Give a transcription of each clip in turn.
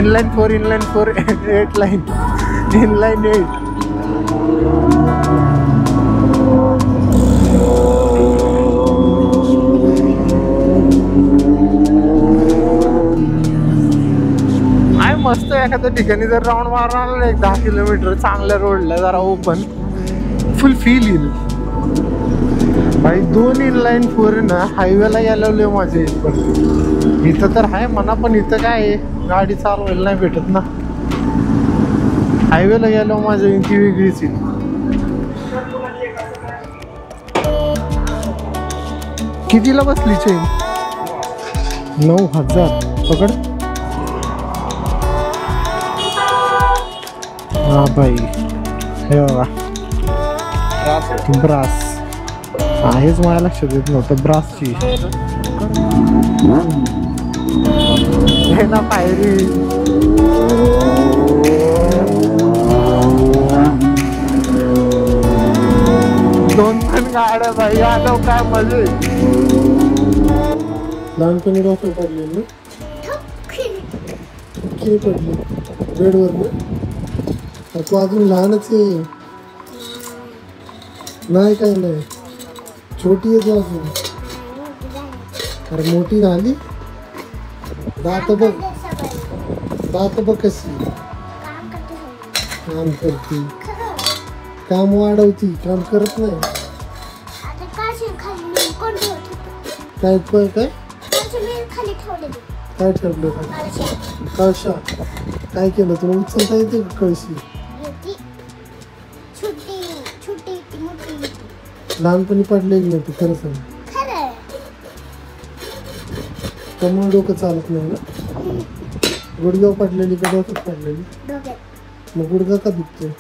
Inline 4 8 line inline 8 मस्त एखाद्या ठिकाणी जर राऊंड मारणार एक 10 किलोमीटर चांगल्या रोडला जरा ओपन फुल फील येईल भाई. 2 इनलाइन 4 ना हायवेला यायला माझे इथं तर आहे म्हणा, पण इथं काय आहे गाडी चालवायला नाही भेटत ना. हायवेला यायला माझ्या ती वेगळीच आहे. कितीला बसली चेन? 9,000 पकड. हा भाई हे बघा ब्रास आहेच, मला लक्षात येत नव्हतं ब्रासची हे ना पायरी. दोन गाड्या भाई आलो काय मजे. लहानपणी डॉक्टर पडले ना पडले बेडवर ना. तू अजून लहानच आहे नाही काही नाही, छोटी आहे तू अजून. अरे मोठी झाली. दात बघ कशी काम करते, काम वाढवती, काम करत नाही. काय काय ठेवलं कळशा? काय केलं तुला? उचलता येते का कळशी? लहानपणी पडलेली नाही तू, खरं सांग. त्यामुळे डोकं चालत नाही ना. गुडघ्यावर पडलेली का डोक्यात पडलेली? मग गुडघा का दुखतोय?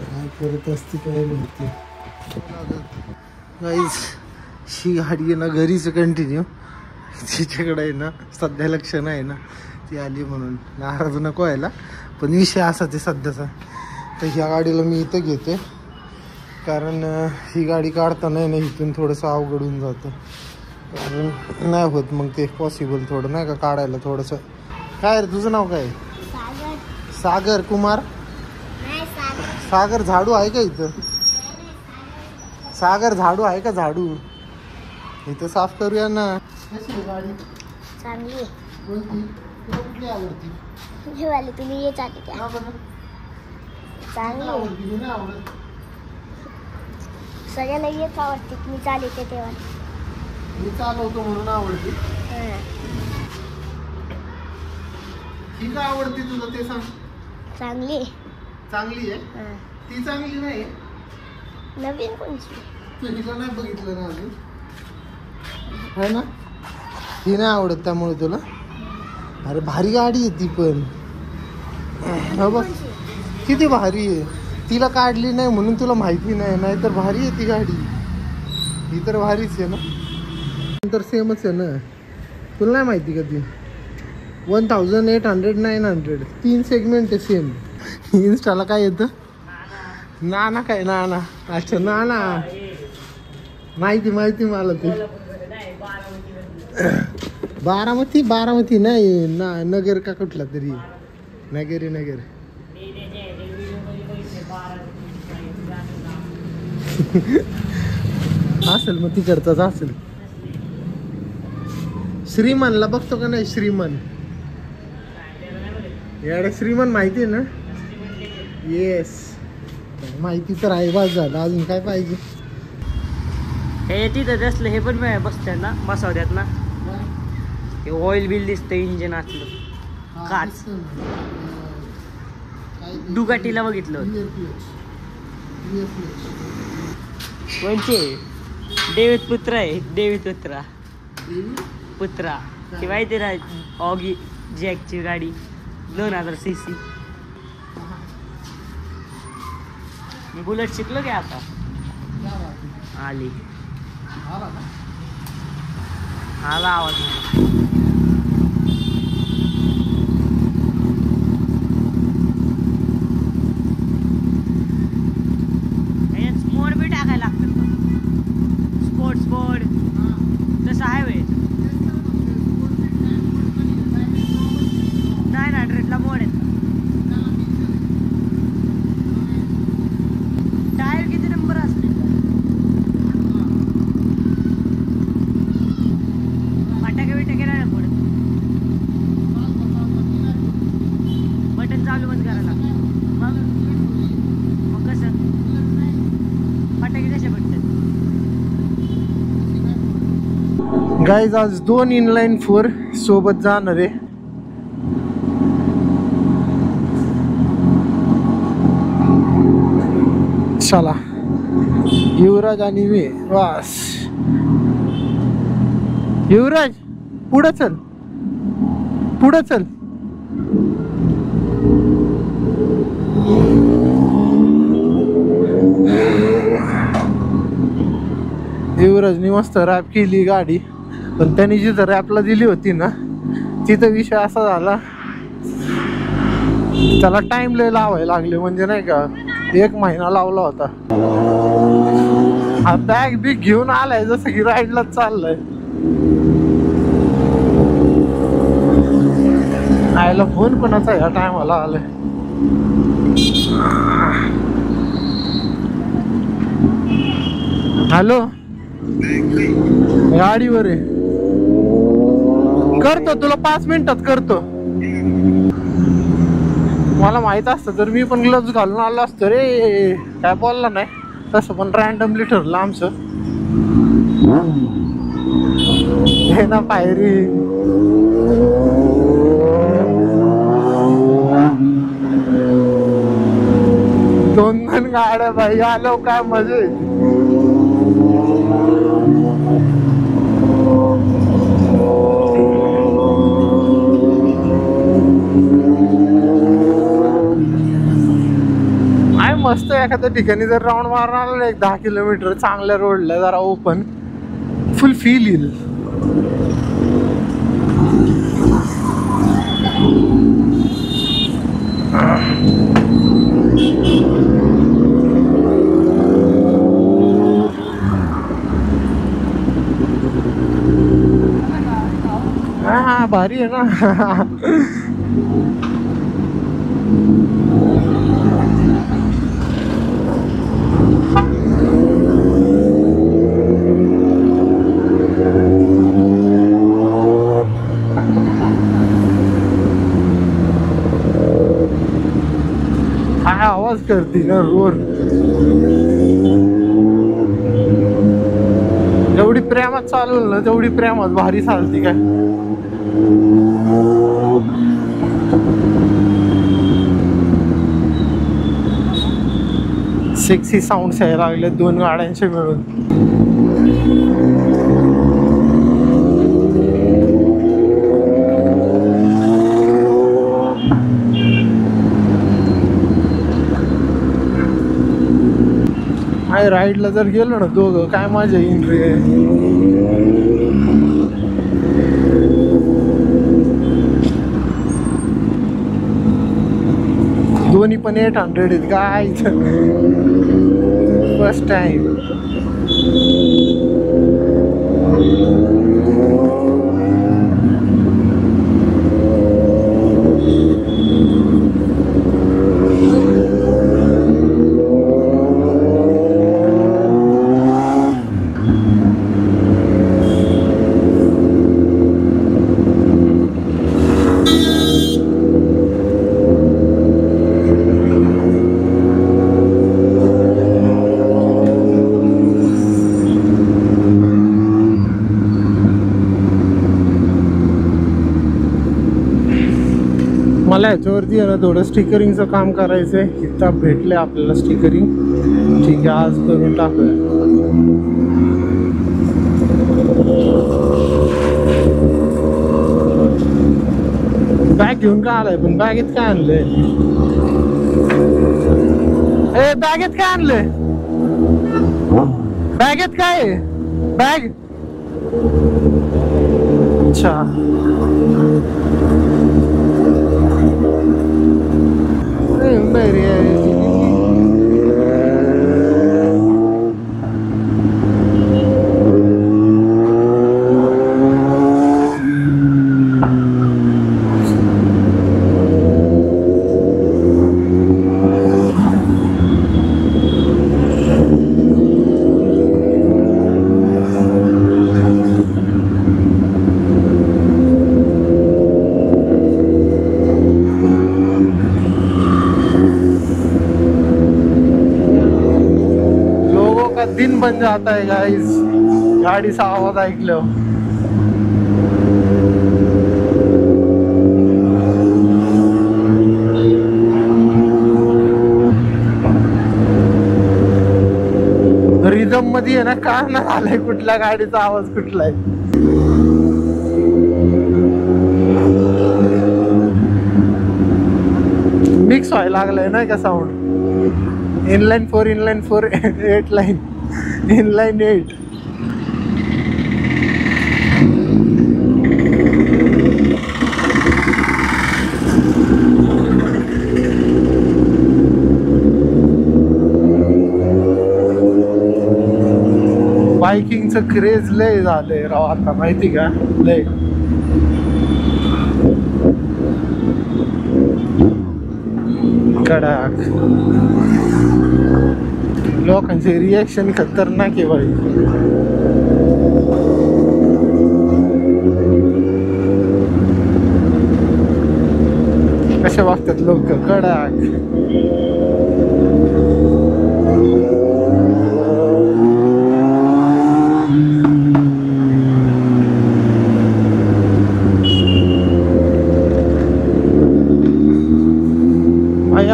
काय करत असते काय माहिती. गाईज ही गाडी आहे ना घरीच कंटिन्यू. तिच्याकडे आहे ना सध्या लक्ष नाही ना, ती आली म्हणून नाराज नको व्हायला. पण विषय असा ते सध्याचा, तर ह्या गाडीला मी इथं घेते कारण ही गाडी काढताना ना इथून थोडंसं अवघडून जातं. कारण नाही होत मग ते पॉसिबल थोडं नाही का काढायला थोडंसं. काय रे तुझं नाव काय? सागर कुमार. सागर झाडू आहे का इथं? सागर झाडू आहे का? झाडू इथं साफ करूया ना. गाडी चांगली कुठली आवडती? तुम्ही ये चालली चांगली सगळ्याला येत आवडते. मी चालते तेव्हा मी चालवतो म्हणून आवडते. ही का आवडते तुला ते सांग. चांगली चांगली आहे. ती चांगली नाही. नवीन कोणची? तू हिला नाही बघितलं ना अजून है ना. ही नाही आवडत त्यामुळे तुला. अरे भारी गाडी आहे ती पण. हो बघ किती भारी आहे. तिला काढली नाही म्हणून तुला माहिती नाही, नाही तर भारी आहे ती गाडी. ही तर भारीच आहे ना. नंतर सेमच आहे ना. तुला नाही माहिती का ती 1800 900 3 सेगमेंट आहे सेम. इन्स्टाला काय येतं नाना काय नाना. अच्छा नाना माहिती मला ते. बारामती नाही ना, नगर का कुठला तरी नगर असेल मग तिकडचाच असेल. श्रीमनला बघतो का नाही? श्रीमन याडे श्रीमन माहिती आहे ना. येस माहिती तर आहे. बस झालं अजून काय पाहिजे. हे तिथं असलं हे पण बसतात ना बसवत्यात ना. हे ऑइल बिल दिसतं इंजिन असलं काच. डुगाटीला बघितलं कोणचे डेव्हिड पुत्रा आहे. डेव्हिड पुत्रा ते माहिती ना. ऑगी जॅकची गाडी 2000 cc. मी बुलेट शिकलो की आता आली. आला आवाज. मोड बी टाकायला लागतात. स्पोर्ट्स मोड चालू बंद करायला. मग कसं फटाके कसे भेटतात? गाईज आज 2 इनलाईन 4 सोबत जाणार आहे. चला युवराज आणि मी बस. युवराज पुढं चल, पुढं चल. युवराजनी मस्त रॅप केली गाडी, पण त्यांनी जिथं रॅपला दिली होती ना तिथं विषय असा झाला, त्याला टाइम लय लावायला लागले. म्हणजे नाही का 1 महिना लावला होता. हा बॅग बिग घेऊन आलाय जसं की राईडलाच चाललाय. आयला फोन कोणाचा ह्या टायमाला आलाय. हॅलो, गाडीवर आहे. करतो तुला 5 मिनिटात करतो. मला माहित असतं तर मी पण ग्लव्स घालून आलो असतो रे. काय बोलला नाही, तसं पण रॅन्डमली ठरलं आमचं. हे ना पायरी. दोन गाड्या भाई आलो, काय मजा येते. मस्त एखाद्या ठिकाणी जर राऊंड मारणार 10 किलोमीटर चांगल्या रोडला जरा ओपन, फुल फील येईल. हा भारी आहे ना. आवाज करती ना रोड. जेवढी प्रेमात चालवल ना तेवढी प्रेमात भारी चालती काय. सेक्सी साऊंड यायला लागले 2 गाड्यांचे मिळून. राईडला जर गेलो ना दोघं, काय मजा येईन रे. दोन्ही पण 800 आहेत काय. First time. मला याच्यावरती आहे ना थोडं स्टिकरिंगचं काम करायचंय. इथं भेटले आपल्याला स्टिकरिंग. ठीक आहे, आज करून टाकूया. बॅग घेऊन का आलाय, पण बॅगेत काय आणलंय? ए बॅगेत काय आणलंय? बॅगेत काय आहे? बॅग. अच्छा, बन जाता है गाइस गाडीचा आवाज ऐकलं. रिदम मध्ये आहे ना का ना आलाय कुठल्या गाडीचा आवाज कुठला आहे. मिक्स व्हायला लागलाय ना का साऊंड. Inline 4 8 line inline 8. बायकिंगचं क्रेज लय झालंय राव आता माहिती का लय. कडक लोकांचे रिएक्शन खतरनाक आहे भाई. कसे वागतात लोक कडक.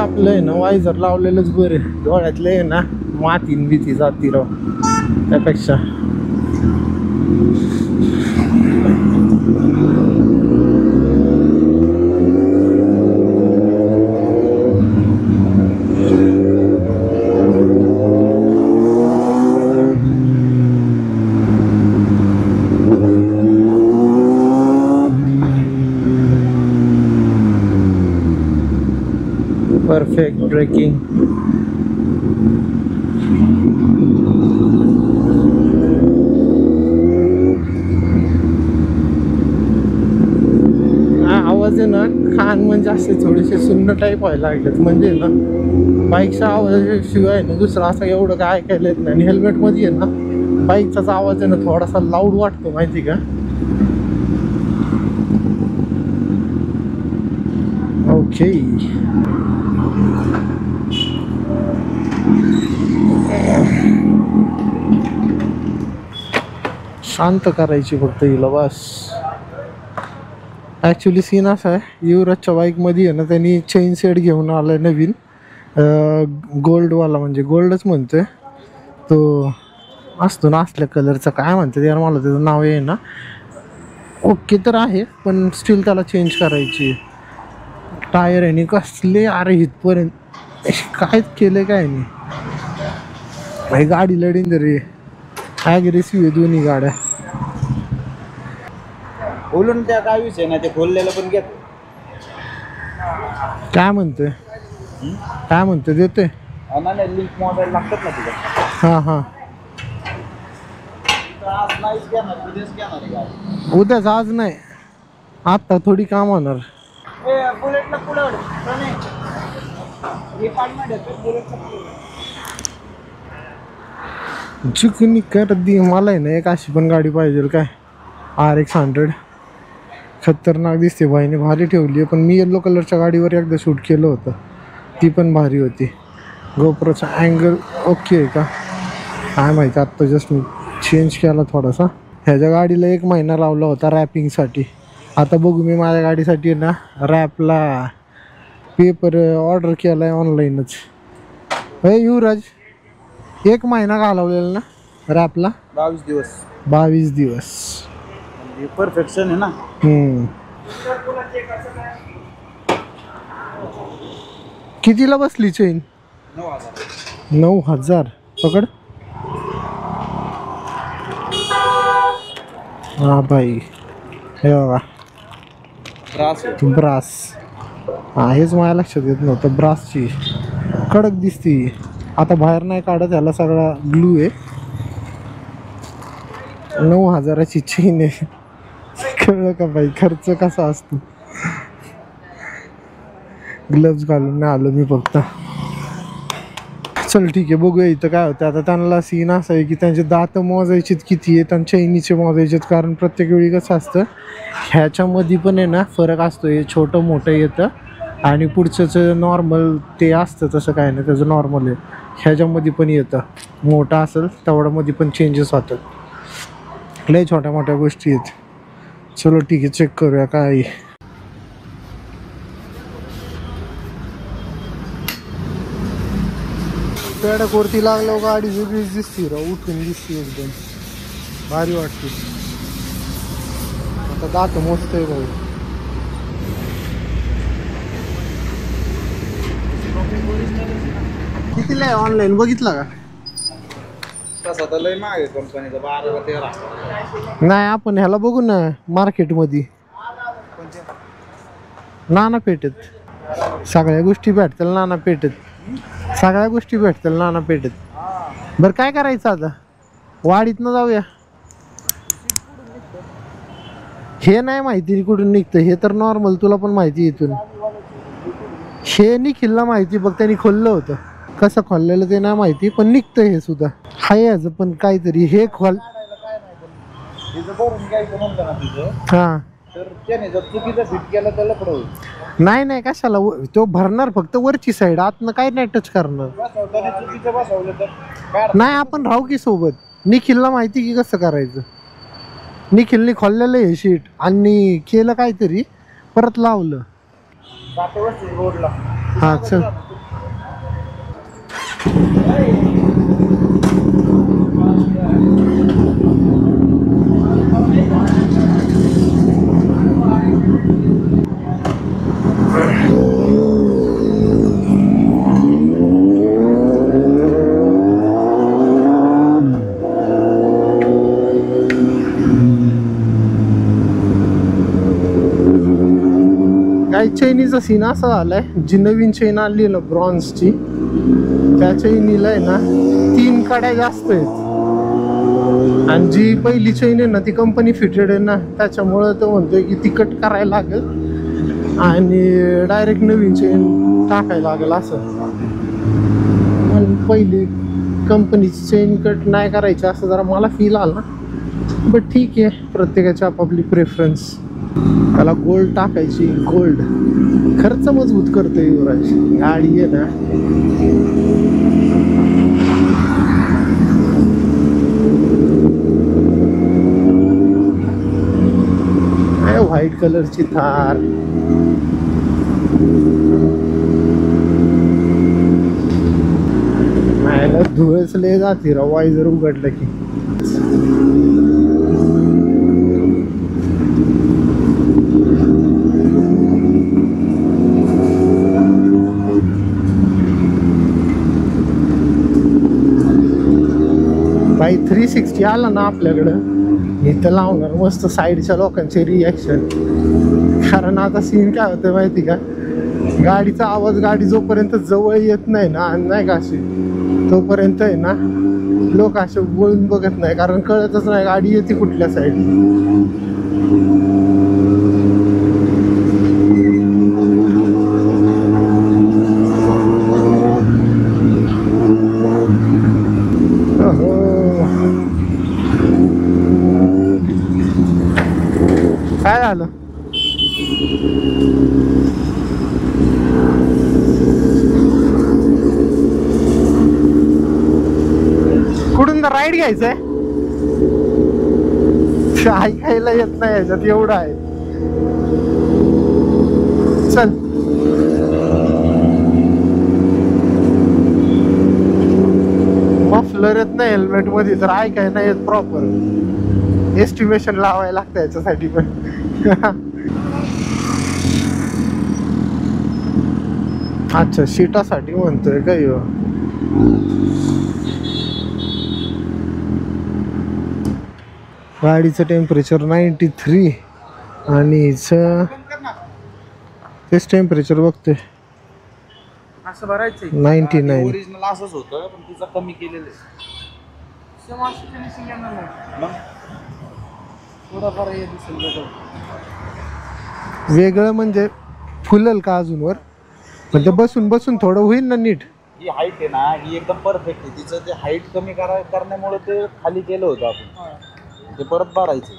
आपलं आहे ना वायझर लावलेलंच बरे. डोळ्यातलं आहे ना मातीन भीती जाती राव त्यापेक्षा. Perfect breaking. आवाज आहे ना खान म्हणजे असे थोडेसे सुन्न टाईप व्हायला लागलेत. म्हणजे ना बाईकच्या आवाजाशिवाय ना दुसरं असं एवढं काय ऐकायला येत नाही. आणि हेल्मेटमध्ये आहे ना बाईकचाच आवाज आहे ना थोडासा लाऊड वाटतो माहिती का. ओके शांत करायची फक्त हिला बस. ॲक्च्युली सीन असा आहे युवराजच्या बाईकमध्ये आहे ना त्यांनी चेन सेट घेऊन आलाय नवीन गोल्डवाला. म्हणजे गोल्डच म्हणतोय तो असतो ना असल्या कलरचा काय म्हणते यार मला त्याचं नाव आहे ना. ओके तर आहे पण स्टील त्याला चेंज करायची. टायर आहे कसले अरे इथपर्यंत काय केलं काय नाही भाई. गाडी लढीन तरी ॲग्रेसिव्ह आहे दोन्ही गाड्या. बोलून त्या काय विषय नाही ते खोललेलं पण घेतो. काय म्हणतोय काय म्हणतोय देतोय. लिंक मोबाईल लागतात ना तुला. हां हां उद्याच आज नाही आता थोडी काम होणार. बुलेटला पुढं चुकनी कर दी. मला आहे ना एक अशी पण गाडी पाहिजे काय RX 100. खतरनाक दिसते बाईने भारी ठेवली आहे. पण मी येल्लो कलरच्या गाडीवर एकदा शूट केलं होतं ती पण भारी होती. गोप्रोचा अँगल ओके आहे का काय माहिती. आत्ता जस्ट मी चेंज केला थोडासा. ह्याच्या गाडीला 1 महिना लावला होता रॅपिंगसाठी. आता बघू मी माझ्या गाडीसाठी ना रॅपला पेपर ऑर्डर केला आहे ऑनलाईनच. हे युवराज 1 महिना घालवलेला ना रॅपला. 22 दिवस परफेक्शन आहे ना. कितीला बसली चेन. 9,000 पकड. हा भाई हे बघा ब्रास. हा हेच माझ्या लक्षात येत नव्हतं. ब्रासची कडक दिसती. आता बाहेर नाही काढत ह्याला सगळा ग्लू आहे. 9,000ची चेन आहे. कळलं का बाई खर्च कसा असतो. ग्लव्स घालून नाही आलो मी फक्त. चल ठीक आहे बघूया इथं काय होतं. आता त्यांना सीन असा आहे की त्यांचे दात मोजायचे किती आहेत आणि चैनीचे मोजायचे. कारण प्रत्येक वेळी कसं असतं ह्याच्यामध्ये पण आहे ना फरक असतो. हे छोटं मोठं येतं आणि पुढचं नॉर्मल ते असतं तसं काय नाही, त्याचं नॉर्मल आहे. ह्याच्यामध्ये पण येतं, मोठा असेल तेवढ्यामध्ये पण चेंजेस होतात. लय छोट्या मोठ्या गोष्टी आहेत. चलो ठीक आहे, चेक करूया काय. पेडकोरती लागलो गाडी वेगळीच दिसते राव, उठून दिसते एकदम भारी वाटते. आता दात मोजतोय भाऊ. कितीला आहे ऑनलाईन बघितला का? तसा तर लय महाग आहे कंपनीचा, 12 का 13. नाही आपण ह्याला बघू ना मार्केटमध्ये, नाना पेठेत सगळ्या गोष्टी भेटतील. नाना पेठेत सगळ्या गोष्टी भेटतील नाना पेठेत. बरं काय करायचं आता, वाडीत न जाऊया. हे नाही माहिती कुठून निघतं, हे तर नॉर्मल तुला पण माहिती इथून. हे निखिलला माहिती, बघ त्यांनी खोललं होतं. कसं खोललेलं ते नाही माहिती, पण निघतं हे सुद्धा. हाय याचं पण काहीतरी हे खोल. हा तर त्याने जर चुकीचं फिट केलं तर लफडं होईल. नाही नाही कशाला, तो भरणार फक्त वरची साईड, आतनं काय नाही टच करणार. बसवताना चुकीचं बसवलं तर काय नाही आपण राहू की सोबत. निखिलला माहिती की कसं करायचं. निखिलने खोललेलं हे शीट आणि केलं काहीतरी, परत लावलं. रोडला. हा चल. चैनीचा सीन असा झालाय, जी नवीन चैन आली ना ब्रॉन्झची, त्या चैनीला आहे ना 3 कड्या जास्त आहेत. आणि जी पहिली चैन आहे ना ती कंपनी फिटेड आहे ना, त्याच्यामुळं तो म्हणतोय की ती कट करायला लागेल आणि डायरेक्ट नवीन चैन टाकायला लागेल असं. पण पहिली कंपनीची चैन कट नाही करायची असं जरा मला फील आला. बट ठीक आहे, प्रत्येकाची आपापली प्रेफरन्स. त्याला गोल्ड टाकायची, गोल्ड खर्च मजबूत करतो युवराज. गाडी आहे ना व्हाईट कलरची थार. धुळच लय जाते राव वाय जर उघडलं की. बाई 360 आला ना आपल्याकडं, इथं लावणार मस्त साईडच्या लोकांचे रिॲक्शन. कारण आता सीन काय होतं माहिती का, गाडीचा आवाज गाडी जोपर्यंत जवळ येत नाही ना, नाही का अशी, तोपर्यंत आहे ना लोक असे वळून बघत नाही, कारण कळतच नाही गाडी येते कुठल्या साईड. काय झालं? कुठून तर राईड घ्यायचंय? ऐकायला येत नाही याच्यात, एवढं आहे. चल मफलर येत नाही हेल्मेट मध्ये तर ऐकाय नाही येत प्रॉपर. एस्टिमेशन लावायला लागतं याच्यासाठी पण. अच्छा शीटासाठी म्हणतोय का ह्यो? गाडीचं टेम्परेचर 93 आणि तेच टेम्परेचर बघतोय असं भरायचं 99. ओरिजिनल असंच होतं पण तिचं कमी केलेलं आहे. मग थोडाफार हे दिसेल वेगळं म्हणजे फुलल का अजून वर, म्हणजे बसून बसून थोडं होईल ना नीट. ही हाईट आहे ना ही एकदम परफेक्ट आहे. तिचं ते हाईट कमी करण्यामुळे ते खाली केलं होतं आपण, ते परत वाढायचं.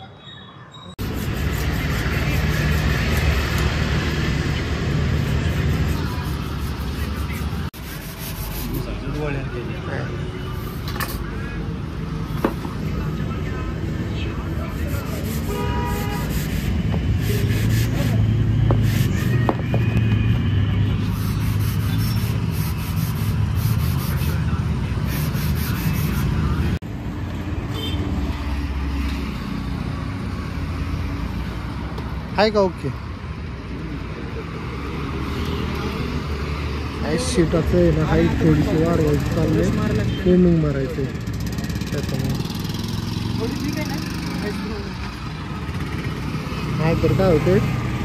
आहे का ओके? शीटाचं आहे ना, हाईट थोडीशी वाढवायची चाललंय, ट्रेनिंग मारायचं त्याच्यामुळे. नाही तर काय होते,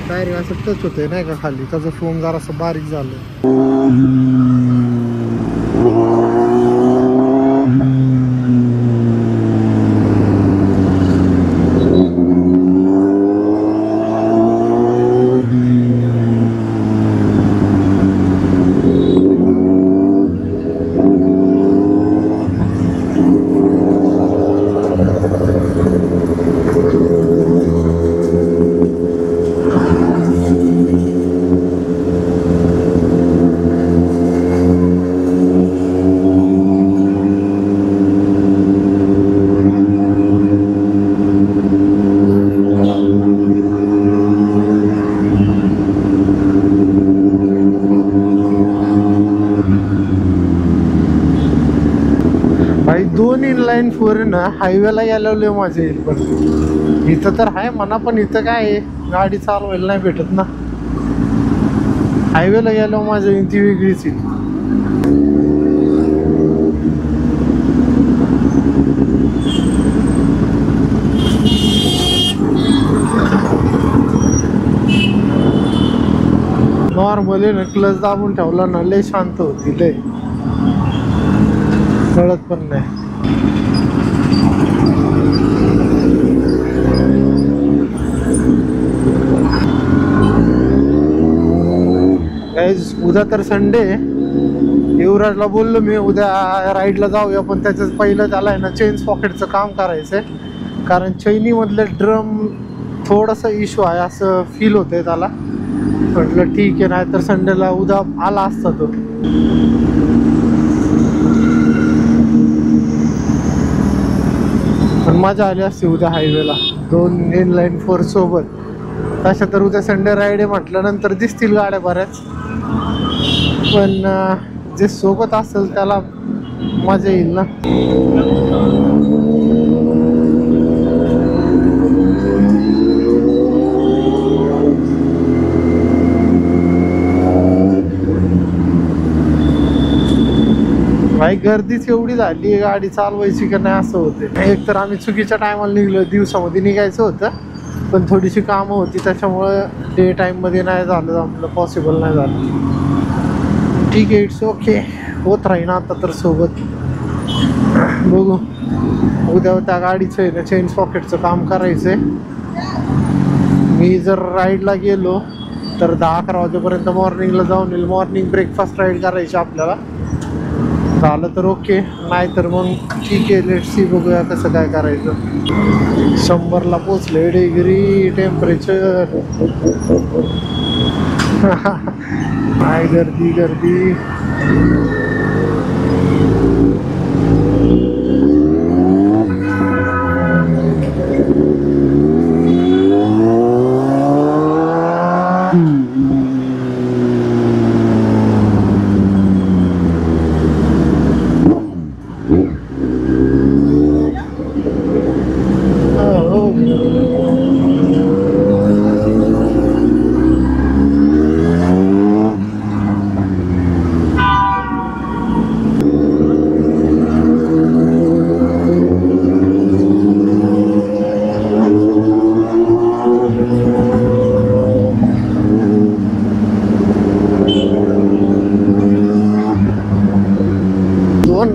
डायरेक्ट असं टच होते नाही का खाली, त्याचं फोम जरा असं बारीक झालं. भाई 2 इनलाईन 4 ना हायवेला गेल्यावर मजा येईल. पण इथं तर आहे म्हणा, पण इथं काय आहे, गाडी चालवायला नाही भेटत ना. हायवेला गेल्यावर मजा येईल ती वेगळीच येईल. नॉर्मली ना क्लच दाबून ठेवला ना लय शांत होती, लय कळत पण नाही. उद्या तर संडे, युवराजला बोललो मी उद्या राईडला जाऊया, पण त्याच्याच पहिलं त्याला आहे ना चेन पॉकेटचं काम करायचंय, कारण चैनीमधलं ड्रम थोडंसं इश्यू आहे असं फील होतंय त्याला. म्हटलं ठीक आहे, नाही तर संडेला उद्या आला असता तो. पण मजा आली असते उद्या हायवेला 2 इनलाईन 4 सोबत. तशा तर उद्या संडे राईड आहे म्हटल्यानंतर दिसतील गाड्या बऱ्याच, पण जे सोबत असेल त्याला मजा येईल ना. भाई गर्दीच एवढी झाली, गाडी चालवायची का नाही असं होते. एक तर आम्ही चुकीच्या टायमाला निघलो, दिवसामध्ये निघायचं होतं, पण थोडीशी कामं होती त्याच्यामुळं डे टाईममध्ये नाही झालं, आपलं पॉसिबल नाही झालं. ठीक आहे, इट्स ओके, होत राहीन आता तर सोबत. बघू उद्या त्या गाडीचं आहे ना चेन पॉकेटचं काम करायचं आहे. मी जर राईडला गेलो तर 10-11 वाजेपर्यंत मॉर्निंगला जाऊन येईल. मॉर्निंग ब्रेकफास्ट राईड करायची आपल्याला, झालं तर ओके, नाही तर मग ठीक आहे, लेट्स सी, बघूया कसं काय करायचं. 100ला पोचले डिग्री टेम्परेचर. काय गर्दी गर्दी.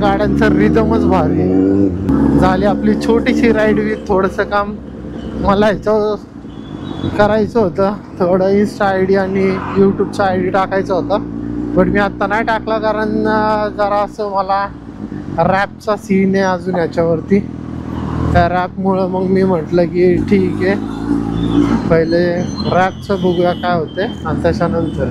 गाड्यांचं रिदमच भारी झाली. आपली छोटीशी राईड विथ थोडंसं काम मला ह्याचं करायचं होतं, थोडं इन्स्टा आय डी आणि यूट्यूबचा आय डी टाकायचा होता, पण मी आत्ता नाही टाकला कारण जरा असं मला रॅपचा सीन आहे अजून ह्याच्यावरती. त्या रॅपमुळं मग मी म्हटलं की ठीक आहे, पहिले रॅपचं बघूया काय होते आणि त्याच्यानंतर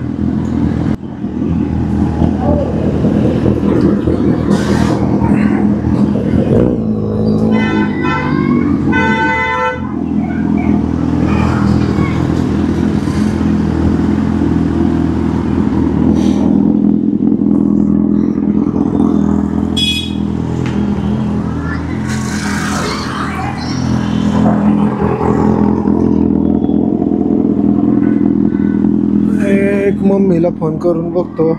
डायरेक्ट मम्मीला फोन करून बघतो